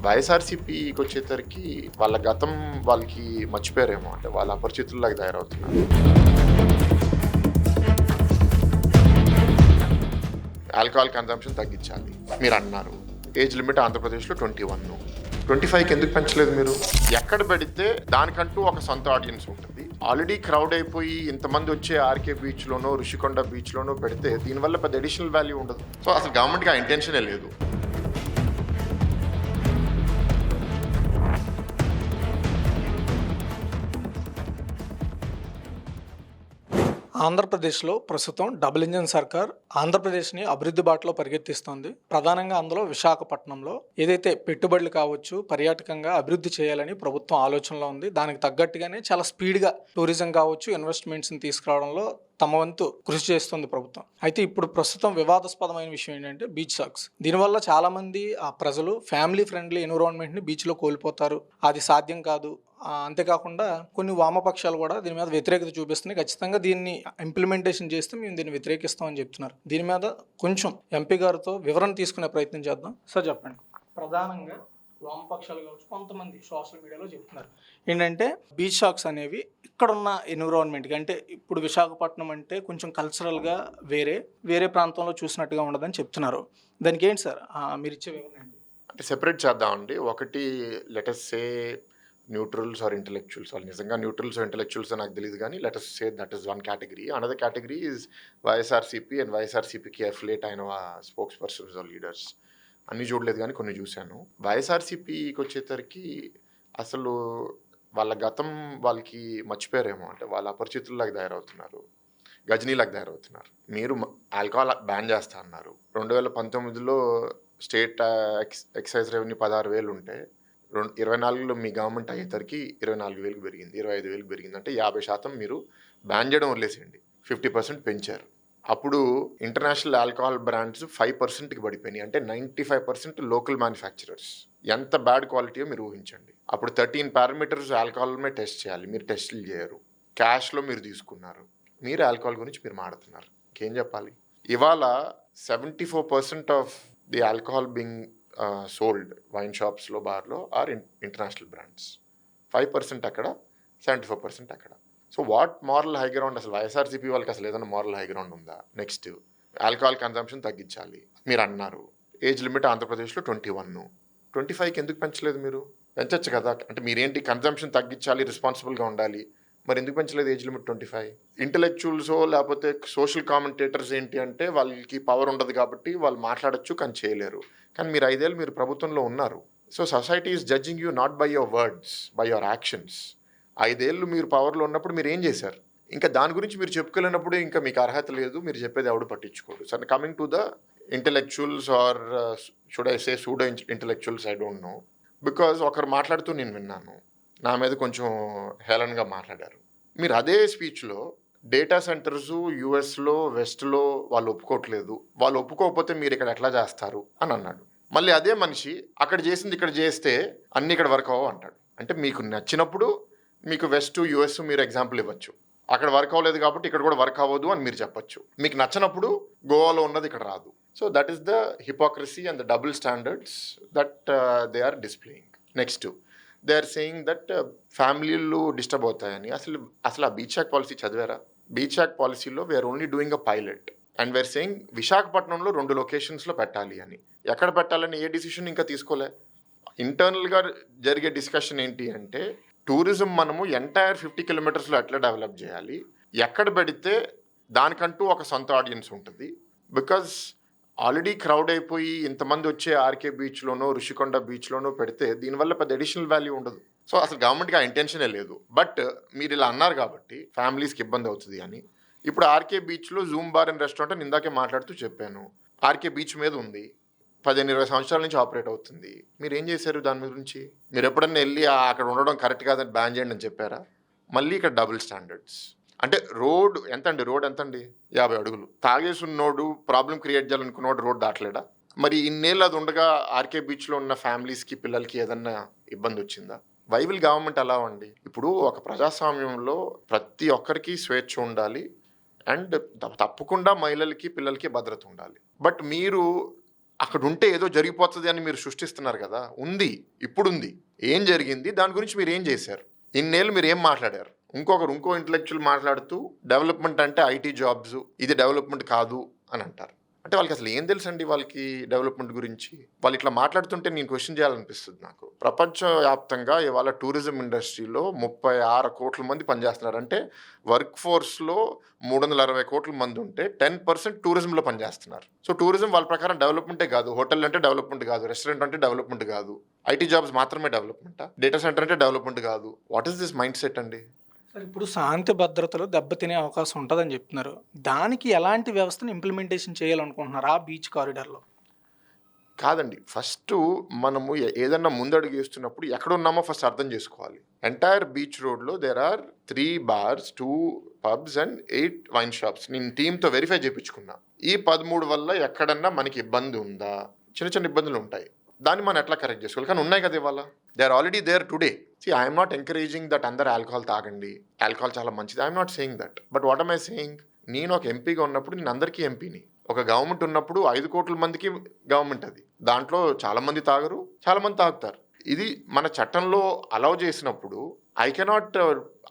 వైఎస్ఆర్సీపీకి వచ్చేసరికి వాళ్ళ గతం వాళ్ళకి మర్చిపోయారేమో, అంటే వాళ్ళ అపరిచితుల్లాగా తయారవుతున్నారు. ఆల్కహాల్ కన్సంప్షన్ తగ్గించాలి మీరు అన్నారు. ఏజ్ లిమిట్ ఆంధ్రప్రదేశ్లో 21. 25కి ఎందుకు పెంచలేదు మీరు? ఎక్కడ పెడితే దానికంటూ ఒక సొంత ఆడియన్స్ ఉంటుంది. ఆల్రెడీ క్రౌడ్ అయిపోయి ఇంతమంది వచ్చే ఆర్కే బీచ్లోనో ఋషికొండ బీచ్లోనో పెడితే దీనివల్ల పెద్ద అడిషనల్ వాల్యూ ఉండదు. సో అసలు గవర్నమెంట్కి ఆ ఇంటెన్షనే లేదు. ఆంధ్రప్రదేశ్లో ప్రస్తుతం డబుల్ ఇంజన్ సర్కార్ ఆంధ్రప్రదేశ్ని అభివృద్ధి బాటలో పరిగెత్తిస్తోంది. ప్రధానంగా అందులో విశాఖపట్నంలో ఏదైతే పెట్టుబడులు కావచ్చు, పర్యాటకంగా అభివృద్ధి చేయాలని ప్రభుత్వం ఆలోచనలో ఉంది. దానికి తగ్గట్టుగానే చాలా స్పీడ్గా టూరిజం కావచ్చు, ఇన్వెస్ట్మెంట్స్ని తీసుకురావడంలో తమ వంతు కృషి చేస్తుంది ప్రభుత్వం. అయితే ఇప్పుడు ప్రస్తుతం వివాదాస్పదమైన విషయం ఏంటంటే బీచ్ సాక్స్. దీనివల్ల చాలామంది ప్రజలు ఫ్యామిలీ ఫ్రెండ్లీ ఎన్విరాన్మెంట్ని బీచ్లో కోల్పోతారు. అది సాధ్యం కాదు. అంతేకాకుండా కొన్ని వామపక్షాలు కూడా దీని మీద వ్యతిరేకత చూపిస్తున్నాయి. ఖచ్చితంగా దీన్ని ఇంప్లిమెంటేషన్ చేస్తే మేము దీన్ని వ్యతిరేకిస్తామని చెప్తున్నారు. దీని మీద కొంచెం ఎంపీ గారితో వివరణ తీసుకునే ప్రయత్నం చేద్దాం. సార్ చెప్పండి. ప్రధానంగా వామపక్షాలు కావచ్చు, కొంతమంది సోషల్ మీడియాలో చెప్తున్నారు ఏంటంటే బీచ్ షాక్స్ అనేవి ఇక్కడున్న ఎన్విరాన్మెంట్కి, అంటే ఇప్పుడు విశాఖపట్నం అంటే కొంచెం కల్చరల్గా వేరే ప్రాంతంలో చూసినట్టుగా ఉండదని చెప్తున్నారు. దానికి ఏంటి సార్ మీరు ఇచ్చే వివరణ ఏంటి? అంటే సెపరేట్ చేద్దామండి. ఒకటి let us say neutrals or intellectuals. వాళ్ళు నిజంగా న్యూట్రల్స్ ఆర్ ఇంటెలెక్చువల్స్ నాకు తెలియదు, కానీ let us say that is one category. Another category is YSRCP and వైఎస్ఆర్సీపీకి అఫిలియేట్ అయిన స్పోక్స్ పర్సన్స్ ఆర్ లీడర్స్. అన్నీ చూడలేదు కానీ కొన్ని చూశాను. వైఎస్ఆర్సీపీకి వచ్చేసరికి అసలు వాళ్ళ గతం వాళ్ళకి మర్చిపోయారేమో, అంటే వాళ్ళ అపరిచితుల్లాగా తయారవుతున్నారు, గజనీలాగా తయారవుతున్నారు. మీరు ఆల్కహాల్ బ్యాన్ చేస్తా అన్నారు. 2019లో స్టేట్ ఎక్సైజ్ రెవెన్యూ 16,000 ఉంటే 24లో మీ గవర్నమెంట్ అయ్యేసరికి 24,000కి పెరిగింది, 25,000కి పెరిగింది. అంటే 50% మీరు బ్యాన్ చేయడం వదిలేసేయండి, 50% పెంచారు. అప్పుడు ఇంటర్నేషనల్ ఆల్కహాల్ బ్రాండ్స్ 5%కి పడిపోయినాయి. అంటే 95% లోకల్ మ్యానుఫ్యాక్చరర్స్. ఎంత బ్యాడ్ క్వాలిటీయో మీరు ఊహించండి. అప్పుడు 13 పారామీటర్స్ ఆల్కహాల్ మీద టెస్ట్ చేయాలి, మీరు టెస్టులు చేయరు. క్యాష్లో మీరు తీసుకున్నారు. మీరు ఆల్కహాల్ గురించి మీరు మాడుతున్నారు. ఇంకేం చెప్పాలి? ఇవాళ 74% of the alcohol being sold wine షాప్స్లో, బార్లో ఆర్ ఇంటర్నేషనల్ బ్రాండ్స్. 5% అక్కడ, 74% అక్కడ. So what moral high ground? అసలు వైఎస్ఆర్సీపీ వాళ్ళకి అసలు ఏదైనా మారల్ హై గ్రౌండ్ ఉందా? నెక్స్ట్ ఆల్కహాల్ కన్సంప్షన్ తగ్గించాలి మీరు అన్నారు. ఏజ్ లిమిట్ ఆంధ్రప్రదేశ్లో 21. 25కి ఎందుకు పెంచలేదు మీరు? పెంచచ్చు కదా. అంటే మీరేంటి కన్సంప్షన్ తగ్గించాలి, రెస్పాన్సిబుల్గా ఉండాలి, మరి ఎందుకు పెంచలేదు ఏజ్ లిమిట్ 25? ఇంటెలెక్చువల్సో లేకపోతే సోషల్ కామెంటేటర్స్ ఏంటి అంటే వాళ్ళకి పవర్ ఉండదు కాబట్టి వాళ్ళు మాట్లాడచ్చు కానీ చేయలేరు. కానీ మీరు 5 ఏళ్ళు మీరు ప్రభుత్వంలో ఉన్నారు. So society is judging you not by your words, by your actions. 5 ఏళ్ళు మీరు పవర్లో ఉన్నప్పుడు మీరు ఏం చేశారు? ఇంకా దాని గురించి మీరు చెప్పుకోలేనప్పుడు ఇంకా మీకు అర్హత లేదు, మీరు చెప్పేది ఎవడు పట్టించుకోడు. So coming to the intellectuals or should I say pseudo intellectuals, I don't know. Because ఒకరు మాట్లాడుతూ నేను విన్నాను, నా మీద కొంచెం హేళనగా మాట్లాడారు. మీరు అదే స్పీచ్లో డేటా సెంటర్స్ యూఎస్లో వెస్ట్లో వాళ్ళు ఒప్పుకోవట్లేదు, వాళ్ళు ఒప్పుకోకపోతే మీరు ఇక్కడ ఎట్లా చేస్తారు అని అన్నాడు. మళ్ళీ అదే మనిషి అక్కడ చేసింది ఇక్కడ చేస్తే అన్నీ ఇక్కడ వర్క్ అవ్వవు అంటాడు. అంటే మీకు నచ్చినప్పుడు మీకు వెస్ట్ యూఎస్ మీరు ఎగ్జాంపుల్ ఇవ్వచ్చు, అక్కడ వర్క్ అవ్వలేదు కాబట్టి ఇక్కడ కూడా వర్క్ అవ్వదు అని మీరు చెప్పచ్చు. మీకు నచ్చినప్పుడు గోవాలో ఉన్నది ఇక్కడ రాదు. So that is the hypocrisy and the double standards that they are displaying. Next they are saying that ఫ్యామిలీలు డిస్టర్బ్ అవుతాయని. అసలు ఆ బీచ్ యాక్ట్ పాలసీ చదివారా? బీచ్ యాక్ట్ పాలసీలో we're only doing a pilot and we're saying విశాఖపట్నంలో 2 లొకేషన్స్లో పెట్టాలి అని. ఎక్కడ పెట్టాలని ఏ డిసిషన్ ఇంకా తీసుకోలే. ఇంటర్నల్గా జరిగే డిస్కషన్ ఏంటి అంటే టూరిజం మనము ఎంటైర్ 50 కిలోమీటర్స్లో ఎట్లా డెవలప్ చేయాలి, ఎక్కడ పెడితే దానికంటూ ఒక సొంత ఆడియన్స్ ఉంటుంది. బికాజ్ ఆల్రెడీ క్రౌడ్ అయిపోయి ఇంతమంది వచ్చే ఆర్కే బీచ్లోనో ఋషికొండ బీచ్లోనో పెడితే దీనివల్ల పెద్ద అడిషనల్ వాల్యూ ఉండదు. సో అసలు గవర్నమెంట్కి ఆ ఇంటెన్షనే లేదు. బట్ మీరు ఇలా అన్నారు కాబట్టి ఫ్యామిలీస్కి ఇబ్బంది అవుతుంది అని. ఇప్పుడు ఆర్కే బీచ్లో జూమ్ బార్ అండ్ రెస్టారెంట్ అని ఇందాకే మాట్లాడుతూ చెప్పాను. ఆర్కే బీచ్ మీద ఉంది, 15-20 సంవత్సరాల నుంచి ఆపరేట్ అవుతుంది. మీరు ఏం చేశారు దాని గురించి? మీరు ఎప్పుడన్నా వెళ్ళి అక్కడ ఉండడం కరెక్ట్ కాదని బ్యాన్ చేయండి అని చెప్పారా? మళ్ళీ ఇక్కడ డబుల్ స్టాండర్డ్స్. అంటే రోడ్ ఎంతండి? రోడ్ ఎంతండి? 50 అడుగులు. తాగేసున్నోడు ప్రాబ్లం క్రియేట్ చేయాలనుకున్నవాడు రోడ్ దాటలేడా? మరి ఇన్నేళ్ళు అది ఉండగా ఆర్కే బీచ్లో ఉన్న ఫ్యామిలీస్కి పిల్లలకి ఏదన్నా ఇబ్బంది వచ్చిందా? వైవిల్ గవర్నమెంట్ అలా అండి. ఇప్పుడు ఒక ప్రజాస్వామ్యంలో ప్రతి ఒక్కరికి స్వేచ్ఛ ఉండాలి అండ్ తప్పకుండా మహిళలకి పిల్లలకి భద్రత ఉండాలి. బట్ మీరు అక్కడ ఉంటే ఏదో జరిగిపోతుంది అని మీరు సృష్టిస్తున్నారు కదా. ఉంది, ఇప్పుడుంది. ఏం జరిగింది, దాని గురించి మీరు ఏం చేశారు, ఇన్నేళ్ళు మీరు ఏం మాట్లాడారు. ఇంకో ఇంటలెక్చువల్ మాట్లాడుతూ డెవలప్మెంట్ అంటే ఐటీ జాబ్స్, ఇది డెవలప్మెంట్ కాదు అని అంటారు. అంటే వాళ్ళకి అసలు ఏం తెలుసండి వాళ్ళకి డెవలప్మెంట్ గురించి? వాళ్ళు ఇట్లా మాట్లాడుతుంటే నేను క్వశ్చన్ చేయాలనిపిస్తుంది నాకు. ప్రపంచవ్యాప్తంగా ఇవాళ టూరిజం ఇండస్ట్రీలో 36 కోట్ల మంది పనిచేస్తున్నారు. అంటే వర్క్ ఫోర్స్లో 360 కోట్ల మంది ఉంటే 10% టూరిజంలో పనిచేస్తున్నారు. సో టూరిజం వాళ్ళ ప్రకారం డెవలప్మెంటే కాదు. హోటల్ అంటే డెవలప్మెంట్ కాదు, రెస్టారెంట్ అంటే డెవలప్మెంట్ కాదు, ఐటీ జాబ్స్ మాత్రమే డెవలప్మెంటా, డేటా సెంటర్ అంటే డెవలప్మెంట్ కాదు. What is this mind set అండి? సార్ ఇప్పుడు శాంతి భద్రతలు దెబ్బతినే అవకాశం ఉంటుందని చెప్తున్నారు. దానికి ఎలాంటి వ్యవస్థను ఇంప్లిమెంటేషన్ చేయాలనుకుంటున్నారు ఆ బీచ్ కారిడార్లో? కాదండి, ఫస్ట్ మనము ఏదన్నా ముందడుగు వేస్తున్నప్పుడు ఎక్కడున్నామో ఫస్ట్ అర్థం చేసుకోవాలి. ఎంటైర్ బీచ్ రోడ్లో there are 3 bars, 2 pubs and 8 wine shops. నేను టీంతో వెరిఫై చేయించుకున్నా. ఈ 13 వల్ల ఎక్కడన్నా మనకి ఇబ్బంది ఉందా? చిన్న చిన్న ఇబ్బందులు ఉంటాయి, దాన్ని మనం ఎట్లా కరెక్ట్ చేసుకోవాలి. కానీ ఉన్నాయి కదా ఇవాళ, they are already there today. I'm not encouraging that అందరు ఆల్కహాల్ తాగండి, ఆల్కహాల్ చాలా మంచిది, I'm not saying that. But what I saying, నేను ఒక ఎంపీగా ఉన్నప్పుడు నేను అందరికీ ఎంపీని. ఒక గవర్నమెంట్ ఉన్నప్పుడు 5 కోట్ల మందికి గవర్నమెంట్ అది. దాంట్లో చాలా మంది తాగరు, చాలా మంది తాగుతారు. ఇది మన చట్టంలో అలౌ చేసినప్పుడు I cannot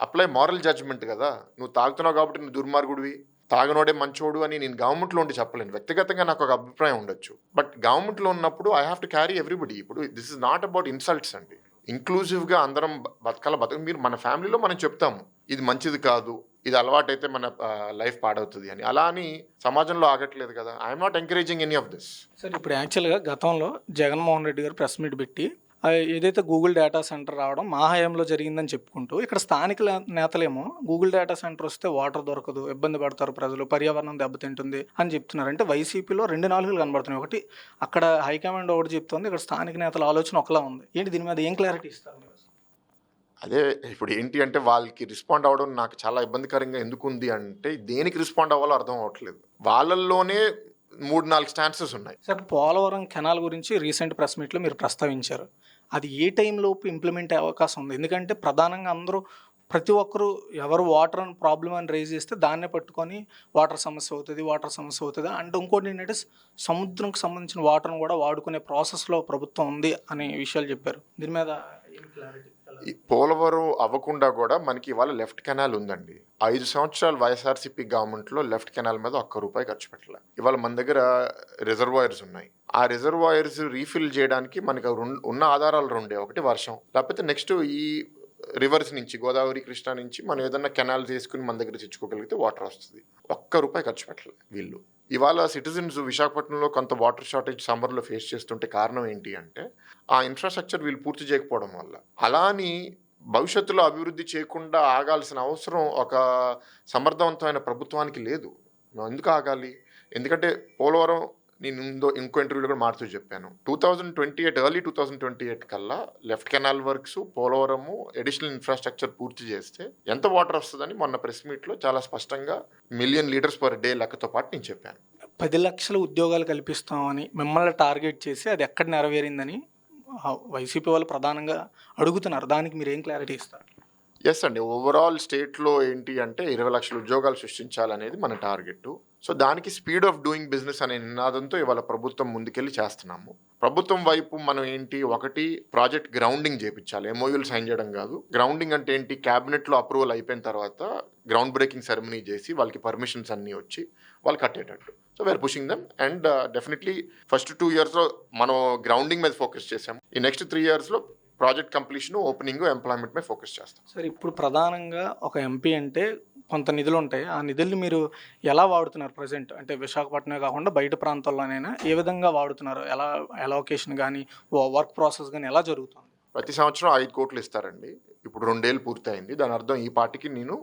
apply moral judgement కదా. నువ్వు తాగుతున్నావు కాబట్టి నువ్వు దుర్మార్గుడివి, తాగనోడే మంచోడు అని నేను గవర్నమెంట్లో ఉండి చెప్పలేను. వ్యక్తిగతంగా నాకు ఒక అభిప్రాయం ఉండొచ్చు, బట్ గవర్నమెంట్లో ఉన్నప్పుడు I have to carry everybody. ఇప్పుడు this is not about insults అండి. ఇంక్లూజివ్గా అందరం బతకాల. మీరు మన ఫ్యామిలీలో మనం చెప్తాము ఇది మంచిది కాదు, ఇది అలవాటైతే మన లైఫ్ పాడవుతుంది అని. అలా అని సమాజంలో ఆగట్లేదు కదా. I'm not encouraging any of this. Sir ఇప్పుడు యాక్చువల్గా గతంలో జగన్మోహన్ రెడ్డి గారు ప్రెస్ మీట్ పెట్టి ఏదైతే గూగుల్ డేటా సెంటర్ రావడం మా హయాంలో జరిగిందని చెప్పుకుంటూ, ఇక్కడ స్థానిక నేతలేమో గూగుల్ డేటా సెంటర్ వస్తే వాటర్ దొరకదు, ఇబ్బంది పడతారు ప్రజలు, పర్యావరణం దెబ్బతింటుంది అని చెప్తున్నారు. అంటే వైసీపీలో 2 నాలుగులు కనబడుతున్నాయి. ఒకటి అక్కడ హైకమాండ్ ఒకటి చెప్తుంది, ఇక్కడ స్థానిక నేతల ఆలోచన ఒకలా ఉంది. ఏంటి దీని మీద ఏం క్లారిటీ ఇస్తారు మీరు? అదే ఇప్పుడు ఏంటి అంటే వాళ్ళకి రెస్పాండ్ అవ్వడం నాకు చాలా ఇబ్బందికరంగా ఎందుకు ఉంది అంటే, దేనికి రెస్పాండ్ అవ్వాలో అర్థం అవ్వట్లేదు. వాళ్ళల్లోనే 3-4 స్టాన్సెస్ ఉన్నాయి. సార్ పోలవరం కెనాల్ గురించి రీసెంట్ ప్రెస్ మీట్లో మీరు ప్రస్తావించారు. అది ఏ టైంలోపు ఇంప్లిమెంట్ అయ్యే అవకాశం ఉంది? ఎందుకంటే ప్రధానంగా అందరూ ప్రతి ఒక్కరు ఎవరు వాటర్ అని ప్రాబ్లం అని రైజ్ చేస్తే దాన్నే పట్టుకొని వాటర్ సమస్య అవుతుంది అండ్ ఇంకోటి ఏంటంటే సముద్రంకి సంబంధించిన వాటర్ని కూడా వాడుకునే ప్రాసెస్లో ప్రభుత్వం ఉంది అనే విషయాలు చెప్పారు. దీని మీద ఏం క్లారిటీ? ఈ పోలవరం అవ్వకుండా కూడా మనకి ఇవాళ లెఫ్ట్ కెనాల్ ఉందండి. 5 సంవత్సరాలు వైఎస్ఆర్సీపీ గవర్నమెంట్లో లెఫ్ట్ కెనాల్ మీద ₹1 ఖర్చు పెట్టలే. ఇవాళ మన దగ్గర రిజర్వాయర్స్ ఉన్నాయి. ఆ రిజర్వాయర్స్ రీఫిల్ చేయడానికి మనకి ఉన్న ఆధారాలు 2. ఒకటి వర్షం, లేకపోతే నెక్స్ట్ ఈ రివర్స్ నుంచి గోదావరి కృష్ణా నుంచి మనం ఏదన్నా కెనాల్ చేసుకుని మన దగ్గర తెచ్చుకోగలిగితే వాటర్ వస్తుంది. ₹1 ఖర్చు పెట్టలే వీళ్ళు. ఇవాళ సిటిజన్స్ విశాఖపట్నంలో కొంత వాటర్ షార్టేజ్ సమ్మర్లో ఫేస్ చేస్తుంటే కారణం ఏంటి అంటే ఆ ఇన్ఫ్రాస్ట్రక్చర్ వీళ్ళు పూర్తి చేయకపోవడం వల్ల. అలా అని భవిష్యత్తులో అభివృద్ధి చేయకుండా ఆగాల్సిన అవసరం ఒక సమర్థవంతమైన ప్రభుత్వానికి లేదు. ఎందుకు ఆగాలి? ఎందుకంటే పోలవరం నేను ఇంకో ఇంటర్వ్యూలో కూడా మారుతూ చెప్పాను, 2028 ఎర్లీ 2028 కల్లా left canal works, Polavaram, additional infrastructure పూర్తి చేస్తే ఎంత వాటర్ వస్తుందని మొన్న ప్రెస్ మీట్లో చాలా స్పష్టంగా మిలియన్ లీటర్స్ పర్ డే లెక్కతో పాటు నేను చెప్పాను. 10 లక్షల ఉద్యోగాలు కల్పిస్తామని మిమ్మల్ని టార్గెట్ చేసి అది ఎక్కడ నెరవేరిందని వైసీపీ వాళ్ళు ప్రధానంగా అడుగుతున్నారు. దానికి మీరు ఏం క్లారిటీ ఇస్తారు? ఎస్ అండి, ఓవరాల్ స్టేట్లో ఏంటి అంటే 20 లక్షల ఉద్యోగాలు సృష్టించాలనేది మన టార్గెట్. సో దానికి స్పీడ్ ఆఫ్ డూయింగ్ బిజినెస్ అనే నినాదంతో ఇవాళ ప్రభుత్వం ముందుకెళ్ళి చేస్తున్నాము. ప్రభుత్వం వైపు మనం ఏంటి, ఒకటి ప్రాజెక్ట్ గ్రౌండింగ్ చేయించాలి, ఎంఓయూలు సైన్ చేయడం కాదు. గ్రౌండింగ్ అంటే ఏంటి, క్యాబినెట్లో అప్రూవల్ అయిపోయిన తర్వాత గ్రౌండ్ బ్రేకింగ్ సెరమనీ చేసి వాళ్ళకి పర్మిషన్స్ అన్నీ వచ్చి వాళ్ళు కట్టేటట్టు. So we're pushing them and definitely first 2 yearsలో మనం గ్రౌండింగ్ మీద ఫోకస్ చేసాము. ఈ నెక్స్ట్ 3 yearsలో ప్రాజెక్ట్ కంప్లీషన్, ఓపెనింగ్, ఎంప్లాయ్మెంట్ మీద ఫోకస్ చేస్తాం. సార్ ఇప్పుడు ప్రధానంగా ఒక ఎంపీ అంటే కొంత నిధులు ఉంటాయి. ఆ నిధుల్ని మీరు ఎలా వాడుతున్నారు ప్రజెంట్? అంటే విశాఖపట్నమే కాకుండా బయట ప్రాంతాల్లోనైనా ఏ విధంగా వాడుతున్నారు? ఎలా అలొకేషన్ కానీ వర్క్ ప్రాసెస్ కానీ ఎలా జరుగుతుంది? ప్రతి సంవత్సరం 5 కోట్లు ఇస్తారండి. ఇప్పుడు 2 ఏళ్ళు పూర్తయింది. దాని అర్థం ఈ పార్టీకి నేను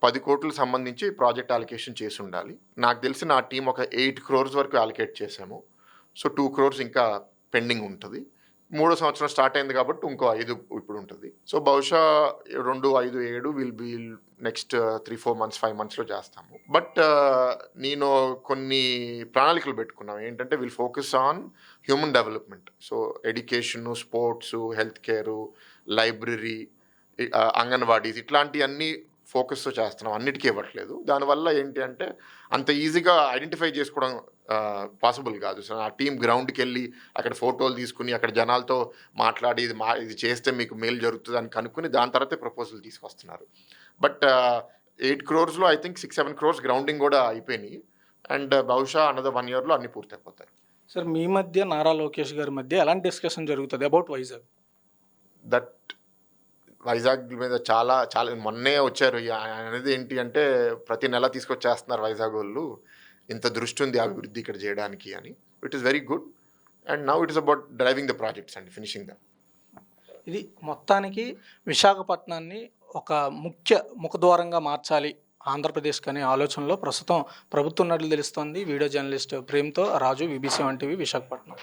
10 కోట్లకు సంబంధించి ప్రాజెక్ట్ అలొకేషన్ చేసి ఉండాలి. నాకు తెలిసి నా టీం ఒక 8 crores వరకు అలొకేట్ చేసాము. సో 2 crores ఇంకా పెండింగ్ ఉంటుంది. 3వ సంవత్సరం స్టార్ట్ అయింది కాబట్టి ఇంకో 5 ఇప్పుడు ఉంటుంది. సో బహుశా 2, 5, 7 విల్ బీ నెక్స్ట్ 3-4 months 5 monthsలో చేస్తాము. బట్ నేను కొన్ని ప్రణాళికలు పెట్టుకున్నాను. ఏంటంటే will focus on human development. So education, sports, health care, library, anganwadis, ఇట్లాంటివన్నీ ఫోకస్తో చేస్తున్నాం. అన్నిటికీ ఇవ్వట్లేదు. దానివల్ల ఏంటి అంటే అంత ఈజీగా ఐడెంటిఫై చేసుకోవడం పాసిబుల్ కాదు. సో ఆ టీం గ్రౌండ్కి వెళ్ళి అక్కడ ఫోటోలు తీసుకుని అక్కడ జనాలతో మాట్లాడి ఇది చేస్తే మీకు మేలు జరుగుతుంది అని కనుక్కుని దాని తర్వాతే ప్రపోజల్ తీసుకొస్తున్నారు. But 8 crores I think 6-7 crores grounding కూడా అయిపోయినాయి. అండ్ బహుశా అనదర్ 1 yearలో అన్ని పూర్తయిపోతాయి. సార్ మీ మధ్య నారా లోకేష్ గారి మధ్య ఎలాంటి డిస్కషన్ జరుగుతుంది అబౌట్ వైజాగ్? దట్ వైజాగ్ మీద చాలా చాలా మొన్నే వచ్చారు. ఆయన అనేది ఏంటి అంటే ప్రతి నెల తీసుకొచ్చేస్తున్నారు వైజాగ్ వాళ్ళు, ఇంత దృష్టి ఉంది అభివృద్ధి ఇక్కడ చేయడానికి అని. It is very good. And now it is about driving the projects and finishing them. ఇది మొత్తానికి విశాఖపట్నాన్ని ఒక ముఖద్వారంగా మార్చాలి ఆంధ్రప్రదేశ్కి అనే ఆలోచనలో ప్రస్తుతం ప్రభుత్వం ఉన్నట్లు తెలుస్తోంది. వీడియో జర్నలిస్ట్ ప్రేమ్తో రాజు, BBC 1 TV, విశాఖపట్నం.